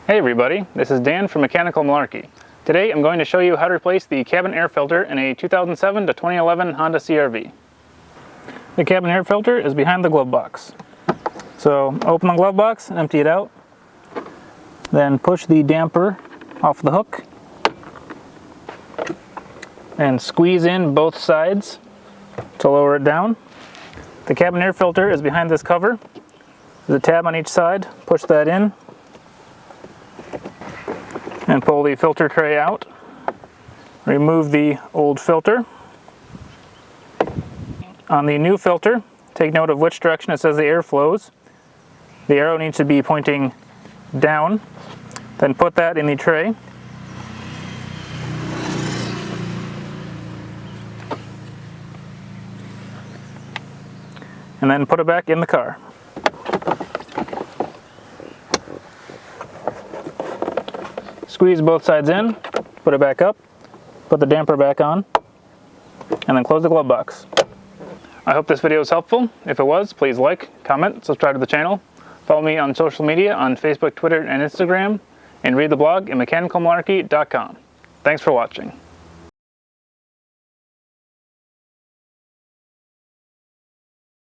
Hey everybody, this is Dan from Mechanical Malarkey. Today I'm going to show you how to replace the cabin air filter in a 2007 to 2011 Honda CR-V. The cabin air filter is behind the glove box. So open the glove box and empty it out. Then push the damper off the hook and squeeze in both sides to lower it down. The cabin air filter is behind this cover. There's a tab on each side. Push that in and pull the filter tray out. Remove the old filter. On the new filter, take note of which direction it says the air flows. The arrow needs to be pointing down. Then put that in the tray. And then put it back in the car. Squeeze both sides in, put it back up, put the damper back on, and then close the glove box. I hope this video was helpful. If it was, please like, comment, subscribe to the channel, follow me on social media on Facebook, Twitter, and Instagram, and read the blog at mechanicalmalarkey.com. Thanks for watching.